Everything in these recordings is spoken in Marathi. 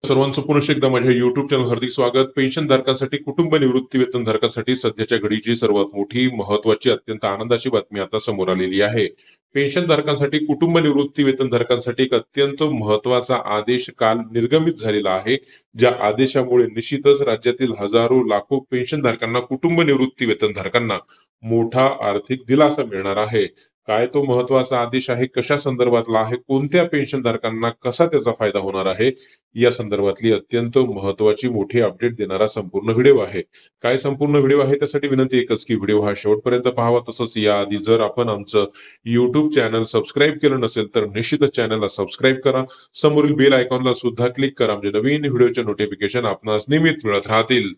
सर्वांचं पुनश्च एकदा माझ्या युट्यूब चॅनल हार्दिक स्वागत. पेन्शनधारकांसाठी, कुटुंब निवृत्ती वेतनधारकांसाठी सध्याच्या घडीची सर्वात मोठी, महत्वाची, अत्यंत आनंदाची बातमी आता समोर आलेली आहे. पेन्शनधारकांसाठी, कुटुंब निवृत्ती वेतनधारकांसाठी एक अत्यंत महत्वाचा आदेश काल निर्गमित झालेला आहे. ज्या आदेशामुळे निश्चितच राज्यातील हजारो लाखो पेन्शनधारकांना, कुटुंब निवृत्ती वेतनधारकांना मोठा आर्थिक दिलासा मिळणार आहे. काय तो महत्वाचा आदेश आहे, कशा संदर्भातला आहे, कोणत्या पेन्शनधारकांना कसा त्याचा फायदा होणार आहे, या संदर्भातली अत्यंत महत्वाची मोठी अपडेट देणारा संपूर्ण व्हिडिओ आहे. काय संपूर्ण व्हिडिओ आहे त्यासाठी विनंती एकच की व्हिडिओ हा शेवटपर्यंत पाहावा. तसंच याआधी जर आपण आमचं युट्यूब चॅनल सबस्क्राईब केलं नसेल तर निश्चितच चॅनलला सबस्क्राईब करा. समोरील बेल आयकॉनला सुद्धा क्लिक करा, म्हणजे नवीन व्हिडिओचे नोटिफिकेशन आपणास नियमित मिळत राहतील.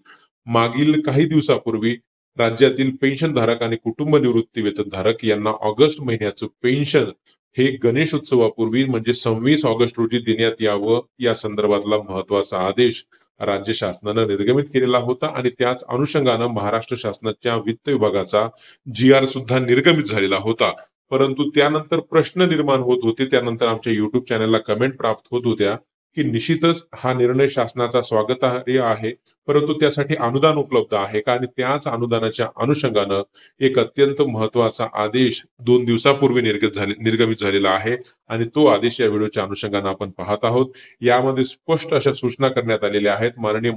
मागील काही दिवसापूर्वी राज्यातील पेन्शनधारक आणि कुटुंब निवृत्ती वेतनधारक यांना ऑगस्ट महिन्याचं पेन्शन हे गणेश उत्सवापूर्वी म्हणजे 26 ऑगस्ट रोजी देण्यात यावं, या संदर्भातला महत्वाचा आदेश राज्य शासनानं निर्गमित केलेला होता आणि त्याच अनुषंगानं महाराष्ट्र शासनाच्या वित्त विभागाचा GR सुद्धा निर्गमित झालेला होता. परंतु त्यानंतर प्रश्न निर्माण होत होते, त्यानंतर आमच्या युट्यूब चॅनलला कमेंट प्राप्त होत होत्या की निश्चितच हा निर्णय शासनाचा स्वागतार्ह आहे, परंतु त्यासाठी अनुदान उपलब्ध आहे का, आणि त्याच अनुदानाच्या अनुषंगानं एक अत्यंत महत्वाचा आदेश 2 दिवसापूर्वी निर्गमित झालेला आहे आणि तो आदेश या व्हिडिओच्या अनुषंगानं आपण पाहत आहोत. यामध्ये स्पष्ट अशा सूचना करण्यात आलेल्या आहेत. माननीय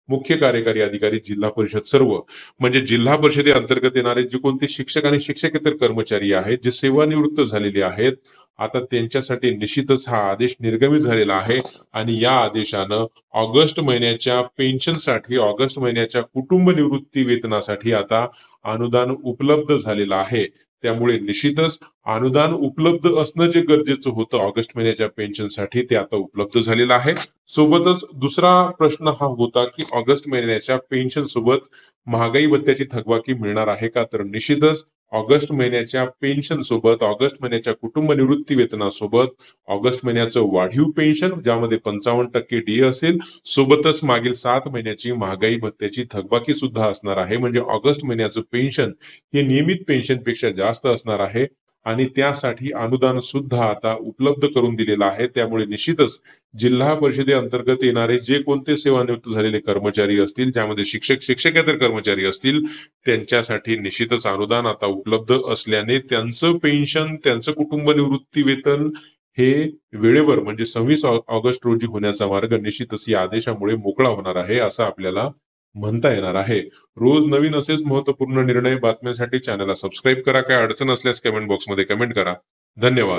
मुख्य कार्यकारी अधिकारी जिल्हा परिषद सर्व, म्हणजे जिल्हा परिषदे अंतर्गत येणारे जे कोणते शिक्षक आणि शिक्षकेतर कर्मचारी आहेत, जे सेवानिवृत्त झालेले आहेत, आता त्यांच्यासाठी निश्चितच हा आदेश निर्गमित झालेला आहे आणि या आदेशानं ऑगस्ट महिन्याच्या पेन्शनसाठी, ऑगस्ट महिन्याच्या कुटुंब निवृत्ती वेतनासाठी आता अनुदान उपलब्ध झालेलं आहे. त्यामुळे निश्चितच अनुदान उपलब्ध असणं जे गरजेचं होतं ऑगस्ट महिन्याच्या पेन्शनसाठी, ते आता उपलब्ध झालेलं आहे. सोबतच दुसरा प्रश्न हा होता की ऑगस्ट महिन्याच्या पेन्शन सोबत महागाई भत्त्याची थकबाकी मिळणार आहे का, तर निश्चितच ऑगस्ट महिन्याच्या पेन्शन सोबत, ऑगस्ट महिन्याच्या कुटुंब निवृत्ती वेतनासोबत ऑगस्ट महिन्याचं वाढीव पेन्शन ज्यामध्ये 55% DA असेल, सोबतच मागील 7 महिन्याची महागाई भत्त्याची थकबाकी सुद्धा असणार आहे. म्हणजे ऑगस्ट महिन्याचं पेन्शन हे नियमित पेन्शनपेक्षा जास्त असणार आहे आणि त्यासाठी अनुदान सुद्धा आता उपलब्ध करून दिलेलं आहे. त्यामुळे निश्चितच जिल्हा परिषदे अंतर्गत येणारे जे कोणते सेवानिवृत्त झालेले कर्मचारी असतील, ज्यामध्ये शिक्षक शिक्षकेतर कर्मचारी असतील, त्यांच्यासाठी निश्चितच अनुदान आता उपलब्ध असल्याने त्यांचं पेन्शन, त्यांचं कुटुंब निवृत्ती वेतन हे वेळेवर म्हणजे 26 ऑगस्ट रोजी होण्याचा मार्ग निश्चितच या आदेशामुळे मोकळा होणार आहे, असं आपल्याला म्हणता येणार आहे. रोज नवीन असेच महत्वपूर्ण निर्णय बातम्यांसाठी चॅनलला सबस्क्राईब करा. काय अडचण असल्यास कमेंट बॉक्समध्ये कमेंट करा. धन्यवाद.